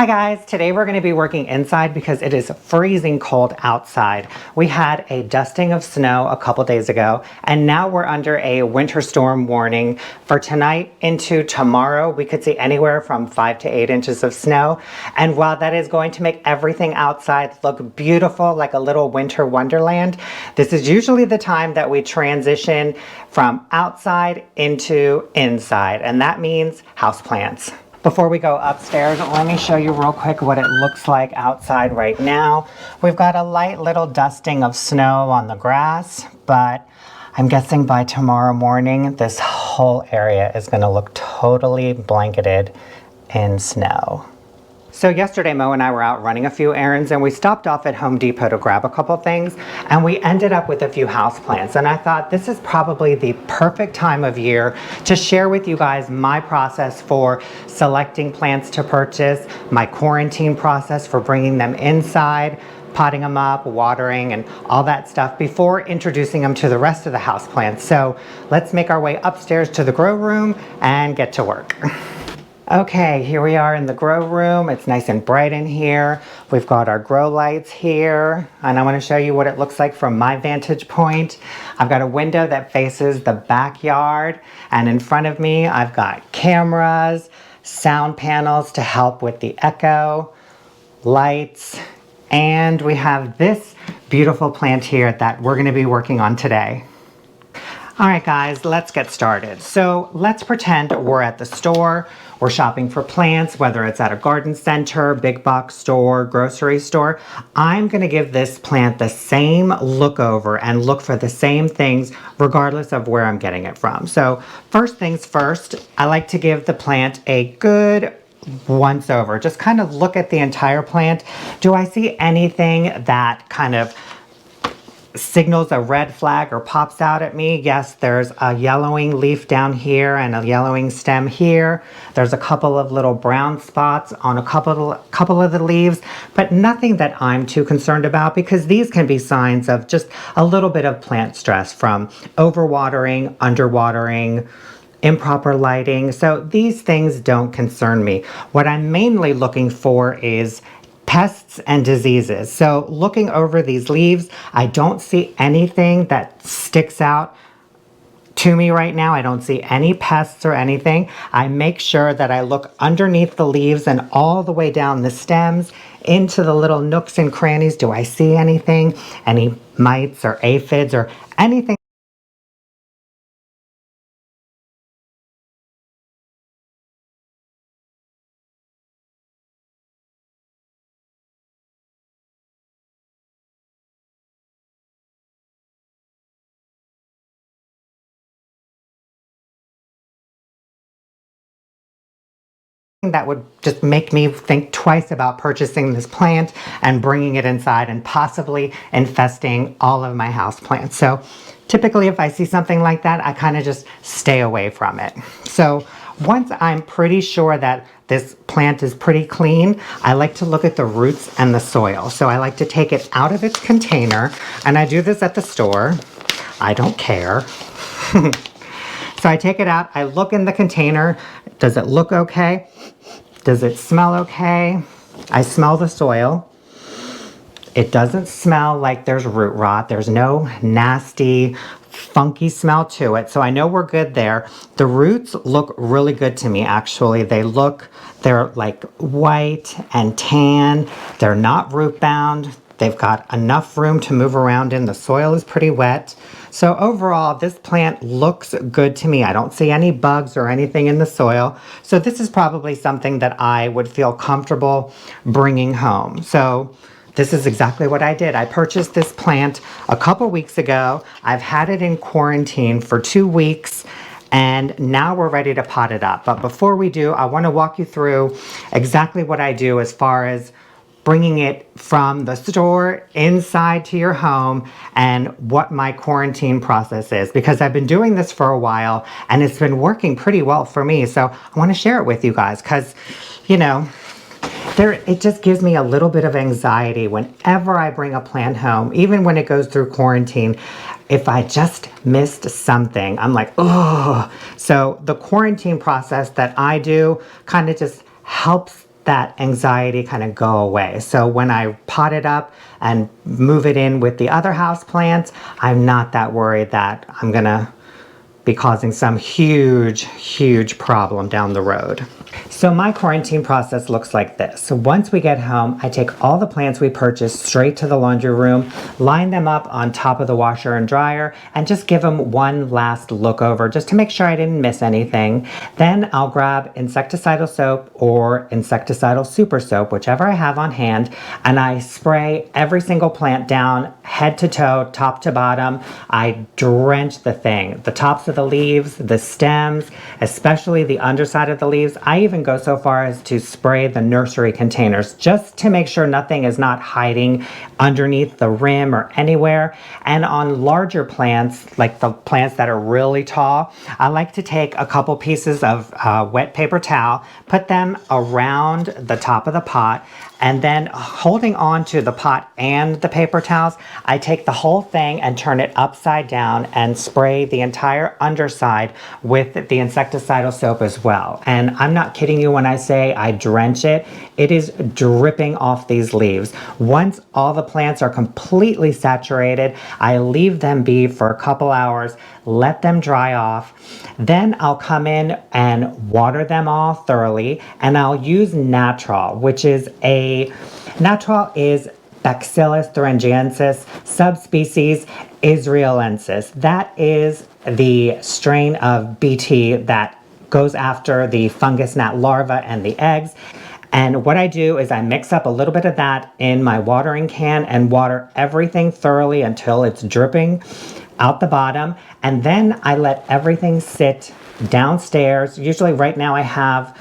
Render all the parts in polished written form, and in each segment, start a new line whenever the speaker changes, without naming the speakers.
Hi guys, today we're going to be working inside because it is freezing cold outside. We had a dusting of snow a couple days ago and now we're under a winter storm warning. For tonight into tomorrow we could see anywhere from 5 to 8 inches of snow, and while that is going to make everything outside look beautiful like a little winter wonderland, this is usually the time that we transition from outside into inside, and that means houseplants. Before we go upstairs, let me show you real quick what it looks like outside right now. We've got a light little dusting of snow on the grass, but I'm guessing by tomorrow morning, this whole area is going to look totally blanketed in snow. So yesterday, Mo and I were out running a few errands and we stopped off at Home Depot to grab a couple things, and we ended up with a few houseplants. And I thought this is probably the perfect time of year to share with you guys my process for selecting plants to purchase, my quarantine process for bringing them inside, potting them up, watering, and all that stuff before introducing them to the rest of the houseplants. So let's make our way upstairs to the grow room and get to work. Okay, here we are in the grow room. It's nice and bright in here. We've got our grow lights here, and I want to show you what it looks like from my vantage point. I've got a window that faces the backyard, and in front of me I've got cameras, sound panels to help with the echo, lights, and we have this beautiful plant here that we're going to be working on today. Alright guys, let's get started. So let's pretend we're at the store. We're shopping for plants, whether it's at a garden center, big box store, grocery store. I'm going to give this plant the same look over and look for the same things regardless of where I'm getting it from. So first things first, I like to give the plant a good once over. Just kind of look at the entire plant. Do I see anything that kind of signals a red flag or pops out at me? Yes, there's a yellowing leaf down here and a yellowing stem here. There's a couple of little brown spots on a couple of the leaves, but nothing that I'm too concerned about because these can be signs of just a little bit of plant stress from overwatering, underwatering, improper lighting. So these things don't concern me. What I'm mainly looking for is pests and diseases. So looking over these leaves, I don't see anything that sticks out to me right now. I don't see any pests or anything. I make sure that I look underneath the leaves and all the way down the stems into the little nooks and crannies. Do I see anything? Any mites or aphids or anything that would just make me think twice about purchasing this plant and bringing it inside and possibly infesting all of my house plants. So typically if I see something like that, I kind of just stay away from it. So once I'm pretty sure that this plant is pretty clean, I like to look at the roots and the soil. So I like to take it out of its container, and I do this at the store. I don't care. So I take it out, I look in the container. Does it look okay? Does it smell okay? I smell the soil. It doesn't smell like there's root rot. There's no nasty, funky smell to it. So I know we're good there. The roots look really good to me, actually. They're like white and tan. They're not root bound. They've got enough room to move around in. The soil is pretty wet. So overall, this plant looks good to me. I don't see any bugs or anything in the soil. So this is probably something that I would feel comfortable bringing home. So this is exactly what I did. I purchased this plant a couple weeks ago. I've had it in quarantine for 2 weeks. And now we're ready to pot it up. But before we do, I want to walk you through exactly what I do as far as bringing it from the store inside to your home and what my quarantine process is, because I've been doing this for a while and it's been working pretty well for me. So I want to share it with you guys because, you know, it just gives me a little bit of anxiety whenever I bring a plant home, even when it goes through quarantine. If I just missed something, I'm like, oh. So the quarantine process that I do kind of just helps that anxiety kind of go away. So when I pot it up and move it in with the other house plants, I'm not that worried that I'm gonna be causing some huge problem down the road. So my quarantine process looks like this. So once we get home, I take all the plants we purchased straight to the laundry room, line them up on top of the washer and dryer, and just give them one last look over just to make sure I didn't miss anything. Then I'll grab insecticidal soap or insecticidal super soap, whichever I have on hand, and I spray every single plant down, head to toe, top to bottom. I drench the thing, the tops of the leaves, the stems, especially the underside of the leaves. I even go so far as to spray the nursery containers just to make sure nothing is not hiding underneath the rim or anywhere. And on larger plants, like the plants that are really tall, I like to take a couple pieces of wet paper towel, put them around the top of the pot, and then holding on to the pot and the paper towels, I take the whole thing and turn it upside down and spray the entire underside with the insecticidal soap as well. And I'm not kidding you when I say I drench it. It is dripping off these leaves. Once all the plants are completely saturated, I leave them be for a couple hours, let them dry off. Then I'll come in and water them all thoroughly, and I'll use Natural, which is Natural is Bacillus thuringiensis, subspecies israelensis. That is the strain of BT that goes after the fungus gnat larva and the eggs. And what I do is I mix up a little bit of that in my watering can and water everything thoroughly until it's dripping out the bottom. And then I let everything sit downstairs. Usually right now I have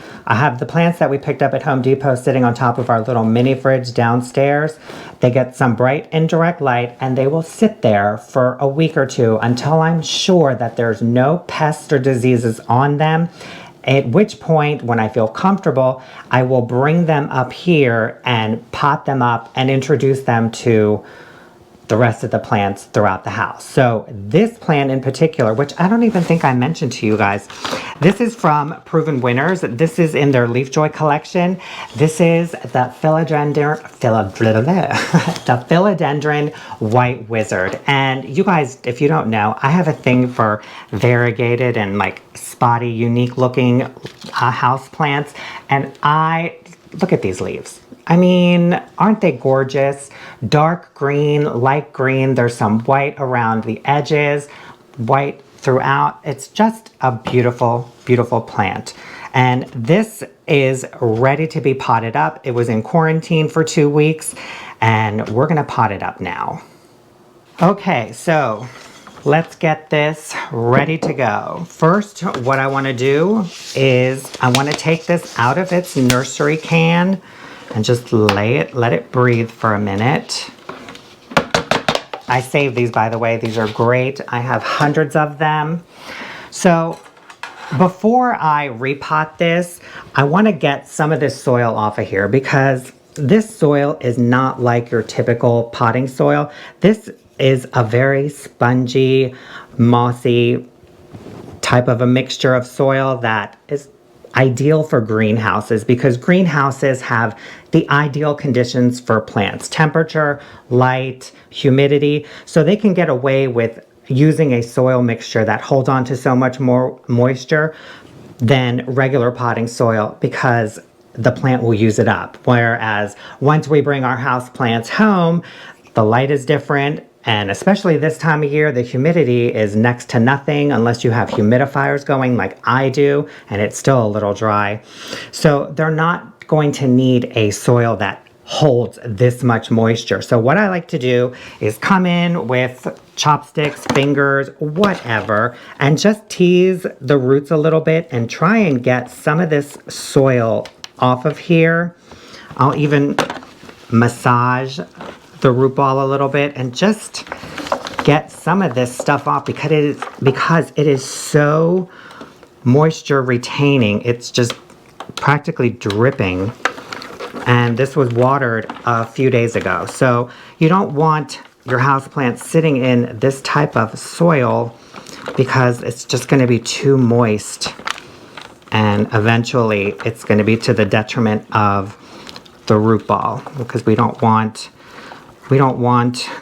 the plants that we picked up at Home Depot sitting on top of our little mini fridge downstairs. They get some bright indirect light and they will sit there for a week or two until I'm sure that there's no pests or diseases on them. At which point, when I feel comfortable, I will bring them up here and pot them up and introduce them to the rest of the plants throughout the house. So this plant in particular, which I don't even think I mentioned to you guys, this is from Proven Winners. This is in their Leaf Joy collection. This is the the Philodendron White Wizard. And you guys, if you don't know, I have a thing for variegated and like spotty, unique looking house plants. And look at these leaves. I mean, aren't they gorgeous? Dark green, light green. There's some white around the edges, white throughout. It's just a beautiful, beautiful plant. And this is ready to be potted up. It was in quarantine for 2 weeks, and we're gonna pot it up now. Okay, so let's get this ready to go. First, what I wanna do is I wanna take this out of its nursery can and just let it breathe for a minute. I save these, by the way. These are great. I have hundreds of them. So before I repot this, I want to get some of this soil off of here because this soil is not like your typical potting soil. This is a very spongy, mossy type of a mixture of soil that is ideal for greenhouses because greenhouses have the ideal conditions for plants: temperature, light, humidity. So they can get away with using a soil mixture that holds on to so much more moisture than regular potting soil because the plant will use it up. Whereas once we bring our house plants home, the light is different. And especially this time of year, the humidity is next to nothing unless you have humidifiers going like I do, and it's still a little dry. So they're not going to need a soil that holds this much moisture. So what I like to do is come in with chopsticks, fingers, whatever, and just tease the roots a little bit and try and get some of this soil off of here. I'll even massage the root ball a little bit and just get some of this stuff off because it is so moisture retaining. It's just practically dripping. And this was watered a few days ago. So you don't want your houseplant sitting in this type of soil because it's just going to be too moist and eventually it's going to be to the detriment of the root ball, because we don't want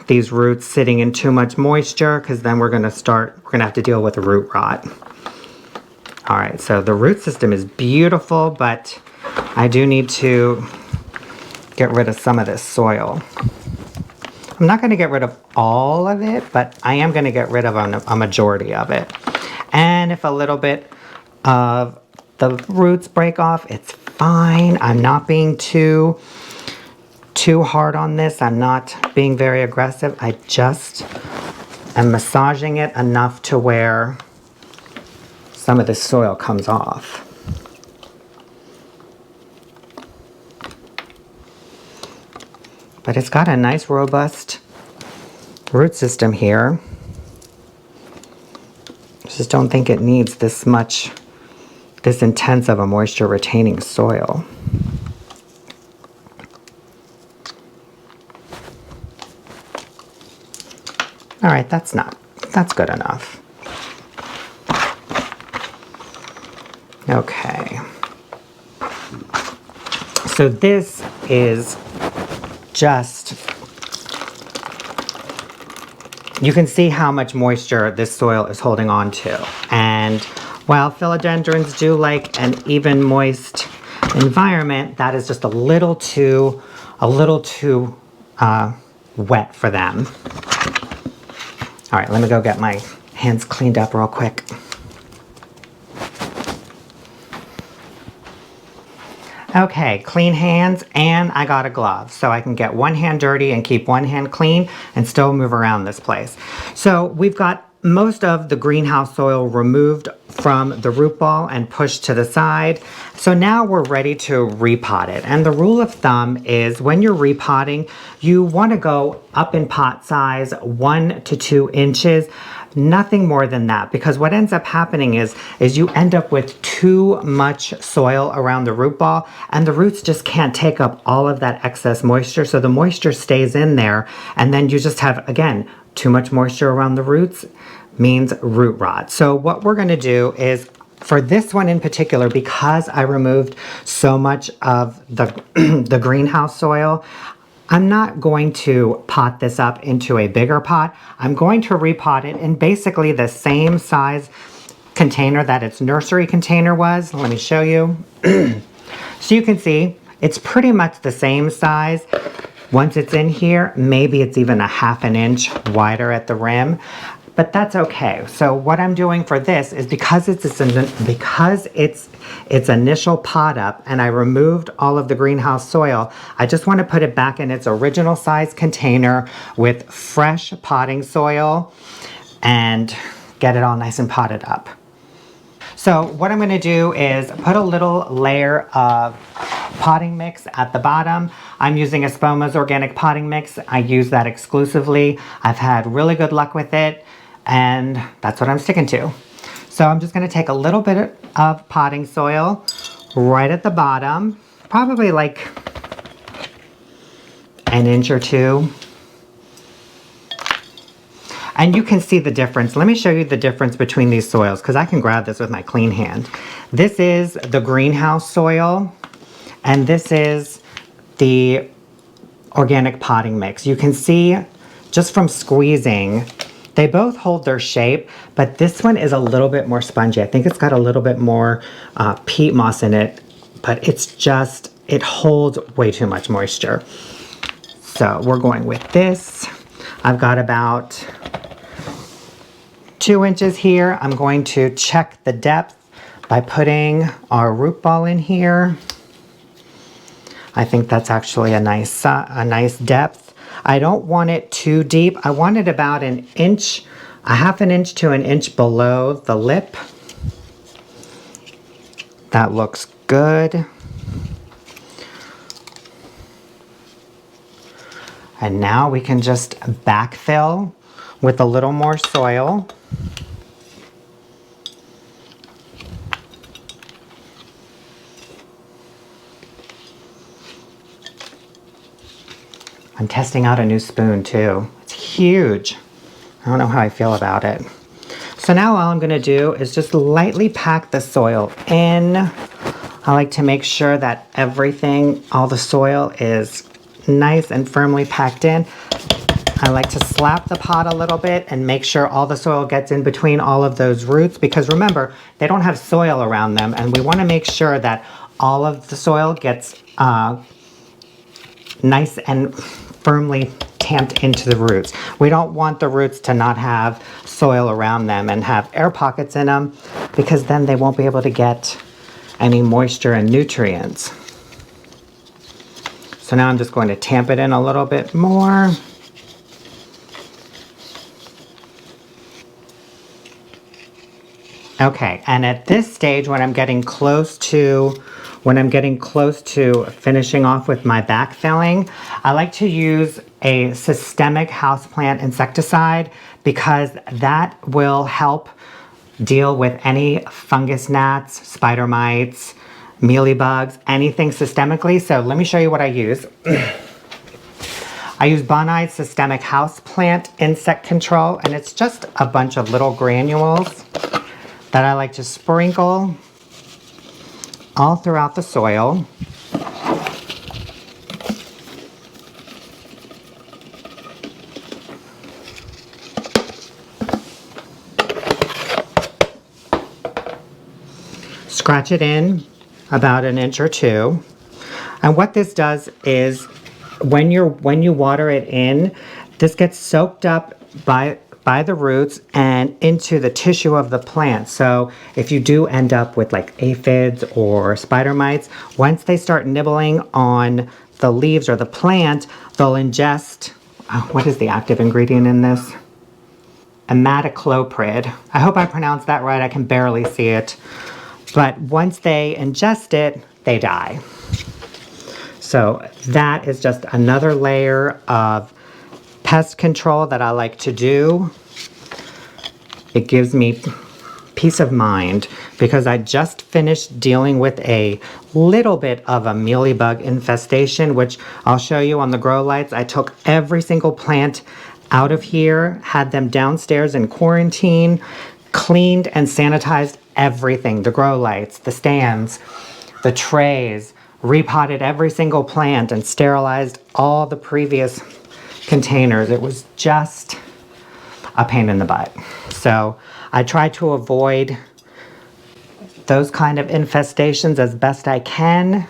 these roots sitting in too much moisture, because then we're going to have to deal with root rot. All right, so the root system is beautiful, but I do need to get rid of some of this soil. I'm not going to get rid of all of it, but I am going to get rid of a majority of it. And if a little bit of the roots break off, it's fine. I'm not being too hard on this. I'm not being very aggressive. I just am massaging it enough to where some of the soil comes off. But it's got a nice robust root system here. I just don't think it needs this intense of a moisture retaining soil. All right, that's good enough. Okay. So this is just, you can see how much moisture this soil is holding on to. And while philodendrons do like an even moist environment, that is just a little too wet for them. All right, let me go get my hands cleaned up real quick. Okay, clean hands, and I got a glove so I can get one hand dirty and keep one hand clean and still move around this place. So we've got most of the greenhouse soil removed from the root ball and pushed to the side. So now we're ready to repot it. And the rule of thumb is when you're repotting, you want to go up in pot size 1 to 2 inches. Nothing more than that, because what ends up happening is you end up with too much soil around the root ball, and the roots just can't take up all of that excess moisture. So the moisture stays in there, and then you just have, again, too much moisture around the roots means root rot. So what we're going to do is, for this one in particular, because I removed so much of the greenhouse soil, I'm not going to pot this up into a bigger pot. I'm going to repot it in basically the same size container that its nursery container was. Let me show you. So you can see it's pretty much the same size. Once it's in here, maybe it's even a ½ an inch wider at the rim, but that's okay. So what I'm doing for this is, because it's its initial pot up and I removed all of the greenhouse soil, I just want to put it back in its original size container with fresh potting soil and get it all nice and potted up. So what I'm going to do is put a little layer of potting mix at the bottom. I'm using Espoma's organic potting mix. I use that exclusively. I've had really good luck with it, and that's what I'm sticking to. So I'm just going to take a little bit of potting soil right at the bottom, probably like an inch or two. And you can see the difference. Let me show you the difference between these soils, because I can grab this with my clean hand. This is the greenhouse soil, and this is the organic potting mix. You can see just from squeezing, they both hold their shape, but this one is a little bit more spongy. I think it's got a little bit more peat moss in it, but it holds way too much moisture. So we're going with this. I've got about 2 inches here. I'm going to check the depth by putting our root ball in here. I think that's actually a nice depth. I don't want it too deep. I want it about an inch, a ½ an inch to an inch below the lip. That looks good. And now we can just backfill with a little more soil. I'm testing out a new spoon too. It's huge. I don't know how I feel about it. So now all I'm going to do is just lightly pack the soil in. I like to make sure that everything, all the soil is nice and firmly packed in. I like to slap the pot a little bit and make sure all the soil gets in between all of those roots, because remember, they don't have soil around them, and we want to make sure that all of the soil gets nice and firmly tamped into the roots. We don't want the roots to not have soil around them and have air pockets in them, because then they won't be able to get any moisture and nutrients. So now I'm just going to tamp it in a little bit more. Okay, and at this stage, when I'm getting close to finishing off with my backfilling, I like to use a systemic houseplant insecticide, because that will help deal with any fungus gnats, spider mites, mealybugs, anything systemically. So let me show you what I use. I use Bonide Systemic Houseplant Insect Control, and it's just a bunch of little granules that I like to sprinkle all throughout the soil. Scratch it in about an inch or two. And what this does is when you water it in, this gets soaked up by the roots and into the tissue of the plant. So if you do end up with like aphids or spider mites, once they start nibbling on the leaves or the plant, they'll ingest, what is the active ingredient in this? Imidacloprid. I hope I pronounced that right. I can barely see it. But once they ingest it, they die. So that is just another layer of pest control that I like to do. It gives me peace of mind, because I just finished dealing with a little bit of a mealybug infestation, which I'll show you on the grow lights. I took every single plant out of here, had them downstairs in quarantine, cleaned and sanitized everything, the grow lights, the stands, the trays, repotted every single plant and sterilized all the previous containers. It was just a pain in the butt. So I try to avoid those kind of infestations as best I can.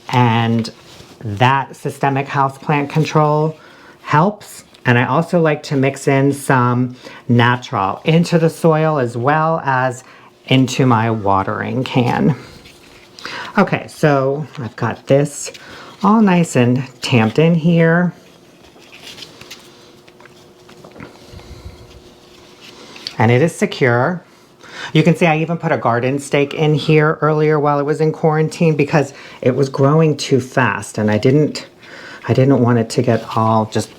And that systemic houseplant control helps. And I also like to mix in some natural into the soil as well as into my watering can. Okay, so I've got this all nice and tamped in here. And it is secure. You can see I even put a garden stake in here earlier while it was in quarantine, because it was growing too fast and I didn't want it to get all just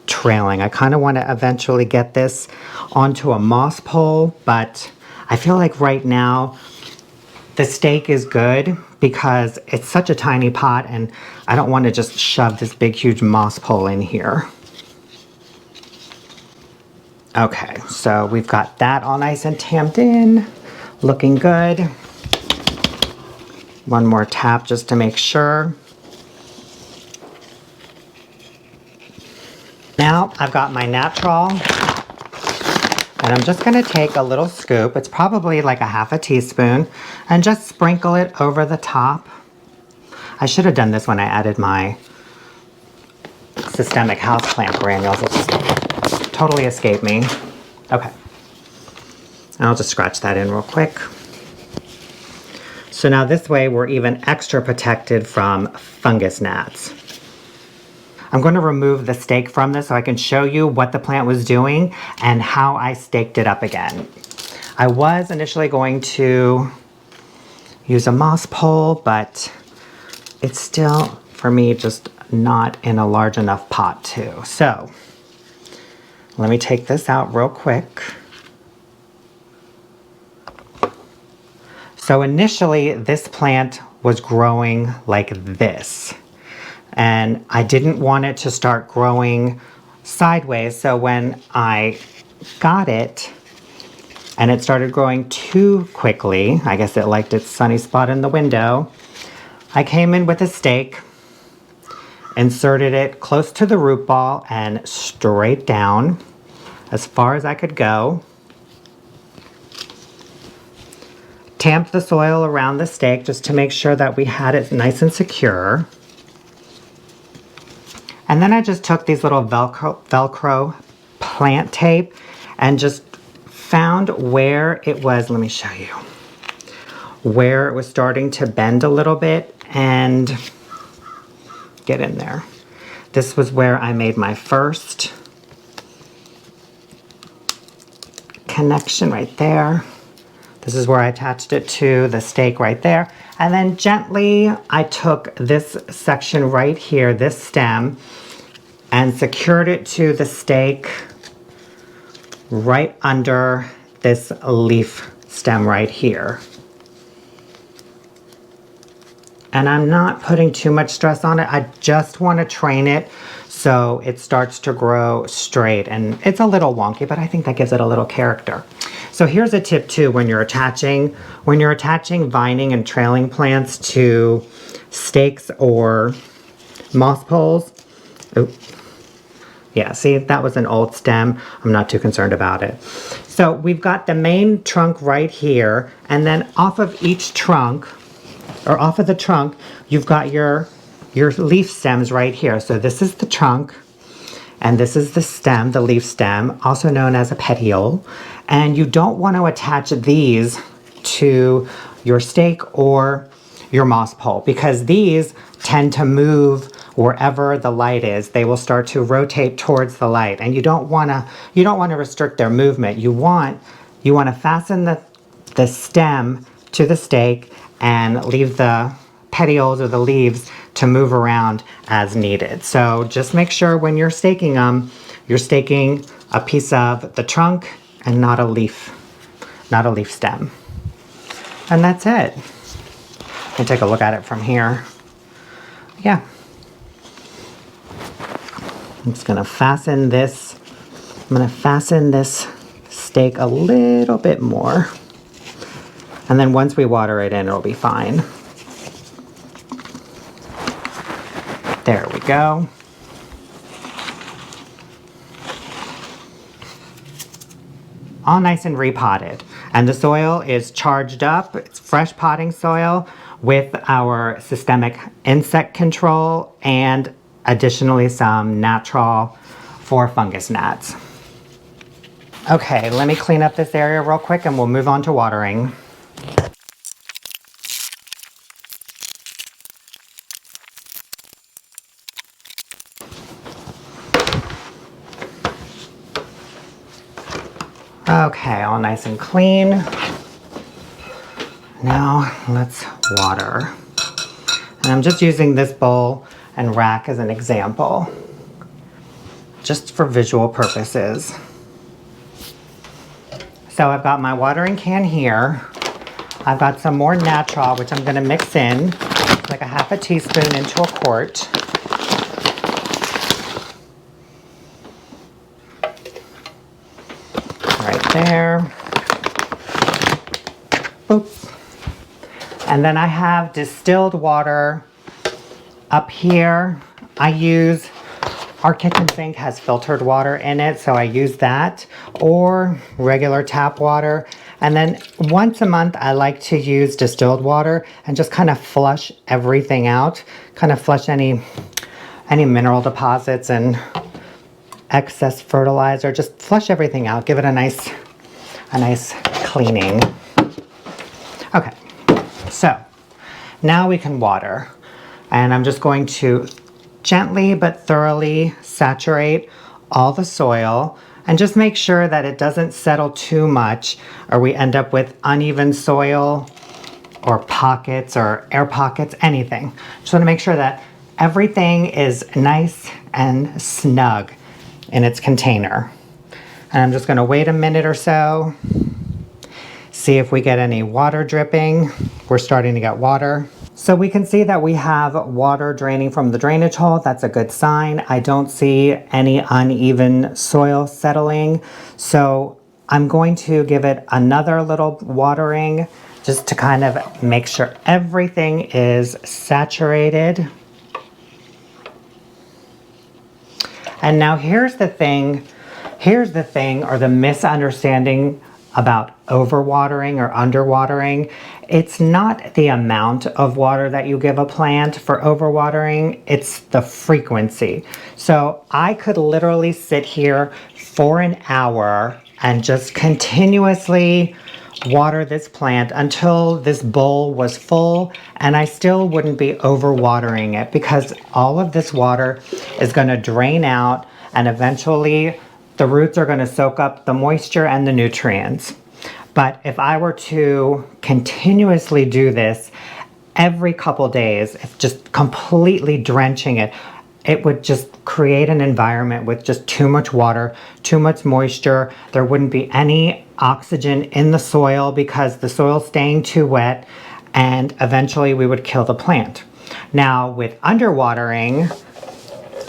trailing. I kind of want to eventually get this onto a moss pole, but I feel like right now the stake is good because it's such a tiny pot and I don't want to just shove this big huge moss pole in here. Okay, so we've got that all nice and tamped in, looking good. One more tap just to make sure. Now I've got my natural, and I'm just going to take a little scoop, it's probably like a half a teaspoon, and just sprinkle it over the top. I should have done this when I added my systemic houseplant granules. It just totally escaped me. Okay. I'll just scratch that in real quick. So now this way we're even extra protected from fungus gnats. I'm going to remove the stake from this so I can show you what the plant was doing and how I staked it up again. I was initially going to use a moss pole, but it's still, for me, just not in a large enough pot too. So let me take this out real quick. So initially this plant was growing like this, and I didn't want it to start growing sideways. So when I got it, and it started growing too quickly. I guess it liked its sunny spot in the window. I came in with a stake, inserted it close to the root ball and straight down as far as I could go. Tamped the soil around the stake just to make sure that we had it nice and secure. And then I just took these little Velcro plant tape and just found where it was, let me show you, where it was starting to bend a little bit and get in there. This was where I made my first connection right there. This is where I attached it to the stake right there. And then gently, I took this section right here, this stem, and secured it to the stake right under this leaf stem right here. And I'm not putting too much stress on it. I just want to train it so it starts to grow straight. And it's a little wonky, but I think that gives it a little character. So here's a tip too, when you're attaching vining and trailing plants to stakes or moss poles. Ooh. Yeah, see, that was an old stem. I'm not too concerned about it. So we've got the main trunk right here, and then off of each trunk, or off of the trunk, you've got your leaf stems right here. So this is the trunk, and this is the stem, the leaf stem, also known as a petiole. And you don't want to attach these to your stake or your moss pole because these tend to move wherever the light is. They will start to rotate towards the light, and you don't want to restrict their movement. You want to fasten the stem to the stake and leave the petioles or the leaves to move around as needed. So just make sure when you're staking them, you're staking a piece of the trunk and not a leaf stem. And that's it. You can take a look at it from here. Yeah. I'm just gonna fasten this. I'm gonna fasten this stake a little bit more. And then once we water it in, it'll be fine. There we go. All nice and repotted. And the soil is charged up. It's fresh potting soil with our systemic insect control and additionally some natural for fungus gnats. Okay, let me clean up this area real quick and we'll move on to watering. Okay, all nice and clean. Now let's water. And I'm just using this bowl and rack as an example, just for visual purposes. So I've got my watering can here. I've got some more natural, which I'm gonna mix in, like a half a teaspoon into a quart. Right there. Boop. And then I have distilled water up here. Our kitchen sink has filtered water in it, so I use that, or regular tap water. And then once a month, I like to use distilled water and just kind of flush everything out, kind of flush any mineral deposits and excess fertilizer, just flush everything out, give it a nice cleaning. Okay, so now we can water. And I'm just going to gently but thoroughly saturate all the soil and just make sure that it doesn't settle too much or we end up with uneven soil or pockets or air pockets, anything. Just want to make sure that everything is nice and snug in its container. And I'm just going to wait a minute or so, see if we get any water dripping. We're starting to get water. So we can see that we have water draining from the drainage hole. That's a good sign. I don't see any uneven soil settling. So I'm going to give it another little watering just to kind of make sure everything is saturated. And now here's the thing or the misunderstanding about overwatering or underwatering. It's not the amount of water that you give a plant for overwatering, it's the frequency. So I could literally sit here for an hour and just continuously water this plant until this bowl was full, and I still wouldn't be overwatering it because all of this water is going to drain out, and eventually the roots are going to soak up the moisture and the nutrients. But if I were to continuously do this every couple days, if just completely drenching it, it would just create an environment with just too much water, too much moisture. There wouldn't be any oxygen in the soil because the soil's staying too wet, and eventually we would kill the plant. Now with underwatering,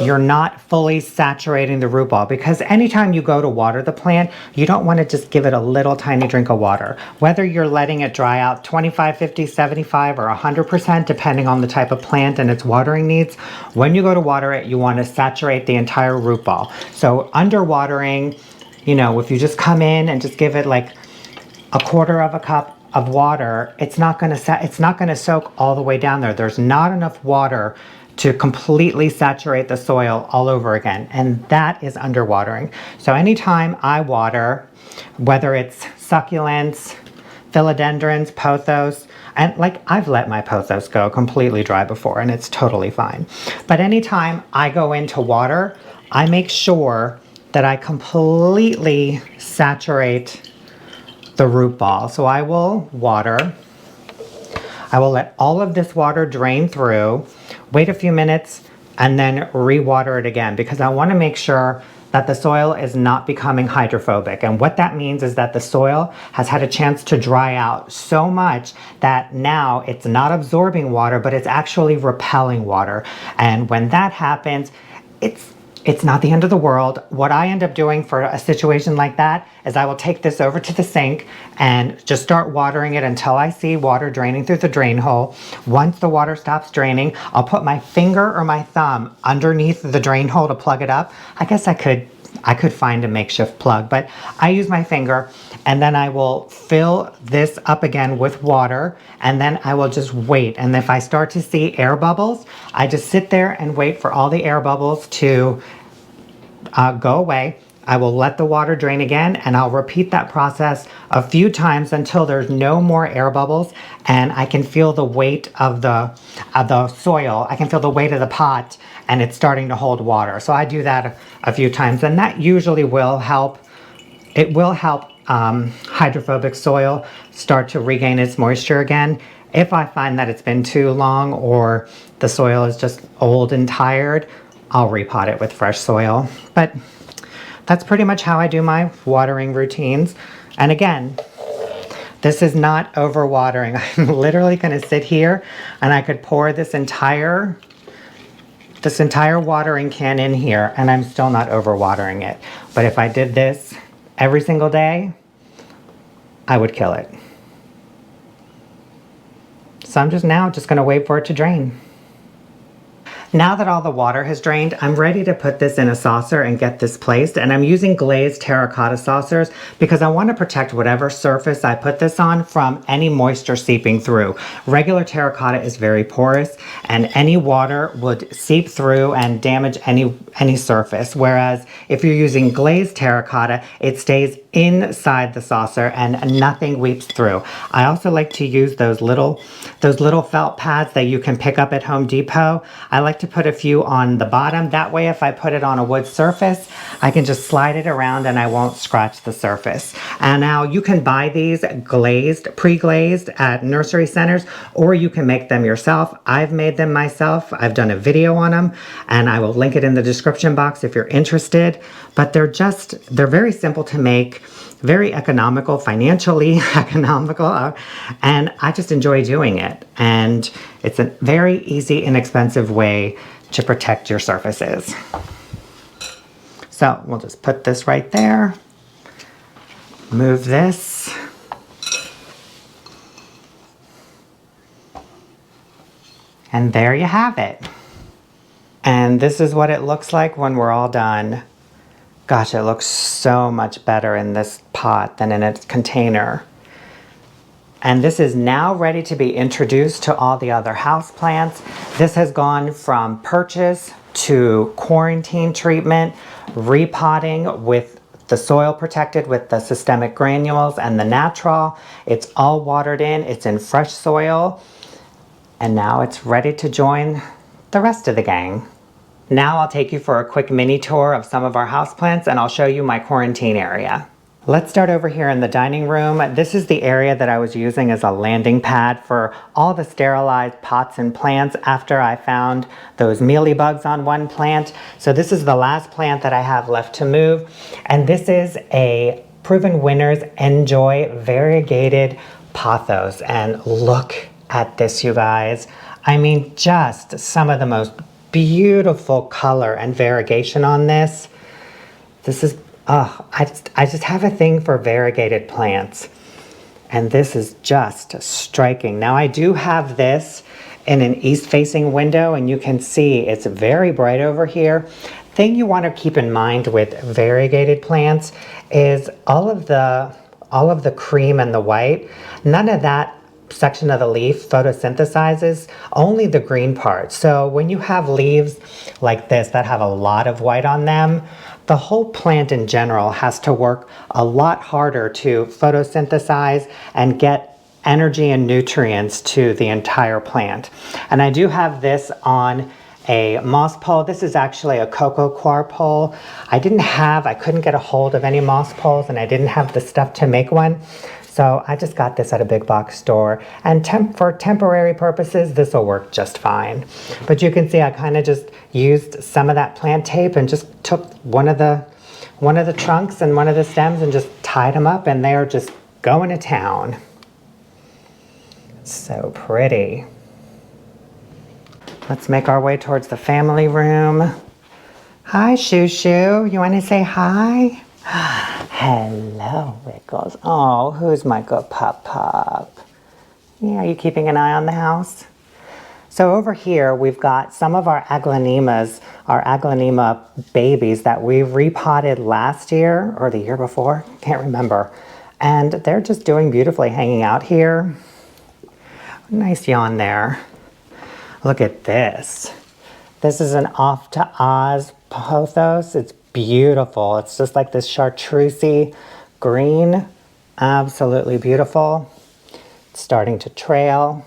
you're not fully saturating the root ball, because anytime you go to water the plant, you don't want to just give it a little tiny drink of water. Whether you're letting it dry out 25, 50, 75, or 100%, depending on the type of plant and its watering needs, when you go to water it, you want to saturate the entire root ball. So underwatering, you know, if you just come in and just give it like a quarter of a cup of water, it's not going to soak all the way down there. There's not enough water to completely saturate the soil all over again, and that is underwatering. So anytime I water, whether it's succulents, philodendrons, pothos, and like I've let my pothos go completely dry before and it's totally fine. But anytime I go into water, I make sure that I completely saturate the root ball. So I will water. I will let all of this water drain through, wait a few minutes, and then re-water it again, because I want to make sure that the soil is not becoming hydrophobic. And what that means is that the soil has had a chance to dry out so much that now it's not absorbing water, but it's actually repelling water. And when that happens, it's not the end of the world. What I end up doing for a situation like that is I will take this over to the sink and just start watering it until I see water draining through the drain hole. Once the water stops draining, I'll put my finger or my thumb underneath the drain hole to plug it up. I guess I could find a makeshift plug, but I use my finger, and then I will fill this up again with water, and then I will just wait. And if I start to see air bubbles, I just sit there and wait for all the air bubbles to go away. I will let the water drain again, and I'll repeat that process a few times until there's no more air bubbles and I can feel the weight of the soil. I can feel the weight of the pot and it's starting to hold water. So I do that a few times, and that usually will help. It will help hydrophobic soil start to regain its moisture again. If I find that it's been too long or the soil is just old and tired, I'll repot it with fresh soil. But that's pretty much how I do my watering routines. And again, this is not overwatering. I'm literally going to sit here and I could pour this entire watering can in here and I'm still not overwatering it. But if I did this every single day, I would kill it. So I'm just going to wait for it to drain. Now that all the water has drained, I'm ready to put this in a saucer and get this placed. And I'm using glazed terracotta saucers because I want to protect whatever surface I put this on from any moisture seeping through. Regular terracotta is very porous and any water would seep through and damage any surface. Whereas if you're using glazed terracotta, it stays inside the saucer and nothing weeps through. I also like to use those little felt pads that you can pick up at Home Depot. I like to put a few on the bottom. That way if I put it on a wood surface, I can just slide it around and I won't scratch the surface. And now you can buy these pre-glazed at nursery centers, or you can make them yourself. I've made them myself. I've done a video on them and I will link it in the description box if you're interested. But they're very simple to make, very economical, financially economical, and I just enjoy doing it. And it's a very easy, inexpensive way to protect your surfaces. So we'll just put this right there. Move this. And there you have it. And this is what it looks like when we're all done. Gosh, it looks so much better in this pot than in a container. And this is now ready to be introduced to all the other houseplants. This has gone from purchase to quarantine treatment, repotting with the soil protected with the systemic granules and the natural. It's all watered in, it's in fresh soil, and now it's ready to join the rest of the gang. Now I'll take you for a quick mini tour of some of our houseplants and I'll show you my quarantine area. Let's start over here in the dining room. This is the area that I was using as a landing pad for all the sterilized pots and plants after I found those mealybugs on one plant. So this is the last plant that I have left to move. And this is a Proven Winners Enjoy variegated pothos. And look at this, you guys. I mean, just some of the most beautiful color and variegation on this. This is I just have a thing for variegated plants, and this is just striking. Now I do have this in an east-facing window, and you can see it's very bright over here. Thing you want to keep in mind with variegated plants is all of the cream and the white, none of that section of the leaf photosynthesizes, only the green part. So when you have leaves like this that have a lot of white on them, the whole plant in general has to work a lot harder to photosynthesize and get energy and nutrients to the entire plant. And I do have this on a moss pole. This is actually a cocoa coir pole. I couldn't get a hold of any moss poles, and I didn't have the stuff to make one. So I just got this at a big box store, and for temporary purposes, this will work just fine. But you can see I kind of just used some of that plant tape and just took one of the trunks and one of the stems and just tied them up, and they are just going to town. So pretty. Let's make our way towards the family room. Hi, Shoo Shoo. You want to say hi? Hello, Wiggles. Oh, who's my good pup? Yeah, are you keeping an eye on the house? So over here, we've got some of our aglaonemas, our aglaonema babies that we repotted last year or the year before, can't remember. And they're just doing beautifully hanging out here. Nice yawn there. Look at this. This is an Off to Oz pothos. It's beautiful. It's just like this chartreusey green. Absolutely beautiful. It's starting to trail.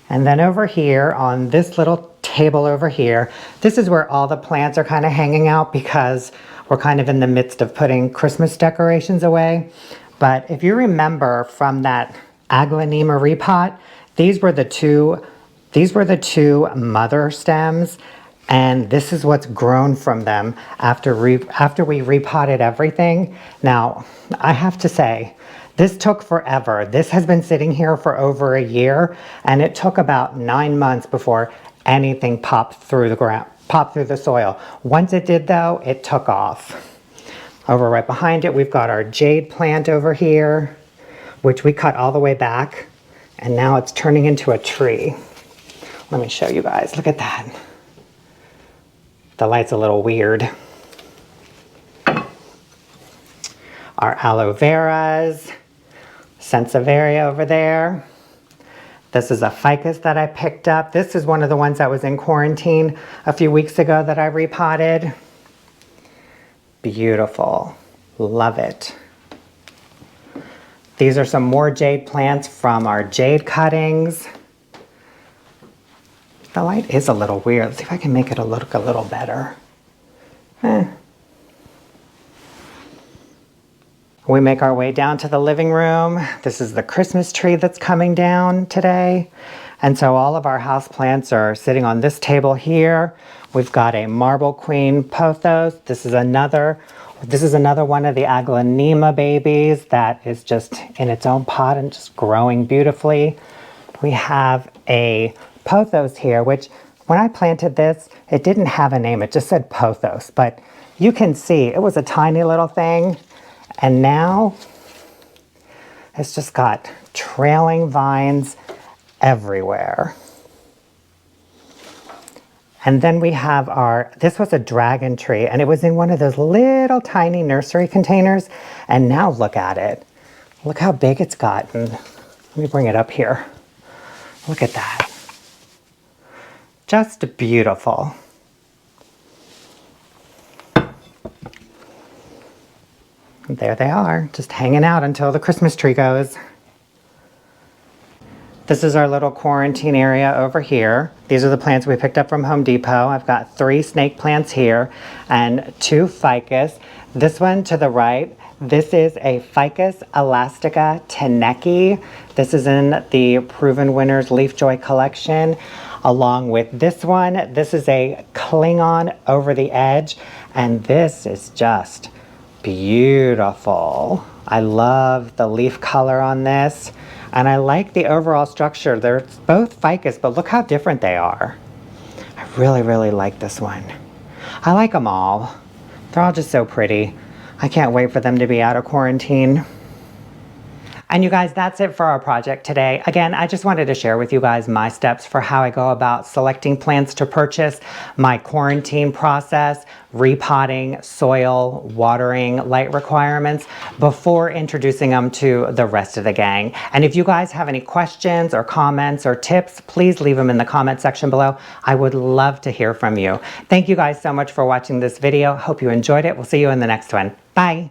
And then over here on this little table over here, this is where all the plants are kind of hanging out because we're kind of in the midst of putting Christmas decorations away. But if you remember from that aglaonema repot, these were the two mother stems. And this is what's grown from them after we repotted everything. Now, I have to say, this took forever. This has been sitting here for over a year, and it took about 9 months before anything popped through the ground, popped through the soil. Once it did though, it took off. Over right behind it, we've got our jade plant over here, which we cut all the way back, and now it's turning into a tree. Let me show you guys, look at that. The light's a little weird. Our aloe veras, Sansevieria over there. This is a ficus that I picked up. This is one of the ones that was in quarantine a few weeks ago that I repotted. Beautiful, love it. These are some more jade plants from our jade cuttings. The light is a little weird. Let's see if I can make it look a little better. We make our way down to the living room. This is the Christmas tree that's coming down today. And so all of our houseplants are sitting on this table here. We've got a Marble Queen pothos. This is another one of the aglaonema babies that is just in its own pot and just growing beautifully. We have a pothos here, which when I planted this, it didn't have a name. It just said pothos, but you can see it was a tiny little thing. And now it's just got trailing vines everywhere. And then we have this was a dragon tree, and it was in one of those little tiny nursery containers. And now look at it. Look how big it's gotten. Let me bring it up here. Look at that. Just beautiful. And there they are, just hanging out until the Christmas tree goes. This is our little quarantine area over here. These are the plants we picked up from Home Depot. I've got 3 snake plants here and 2 ficus. This one to the right, this is a Ficus elastica teneki. This is in the Proven Winners Leaf Joy collection. Along with this one, this is a Klingon over the edge, and this is just beautiful. I love the leaf color on this. And I like the overall structure. They're both ficus, but look how different they are. I really, really like this one. I like them all. They're all just so pretty. I can't wait for them to be out of quarantine. And you guys, that's it for our project today. Again, I just wanted to share with you guys my steps for how I go about selecting plants to purchase, my quarantine process, repotting, soil, watering, light requirements before introducing them to the rest of the gang. And if you guys have any questions or comments or tips, please leave them in the comment section below. I would love to hear from you. Thank you guys so much for watching this video. Hope you enjoyed it. We'll see you in the next one. Bye.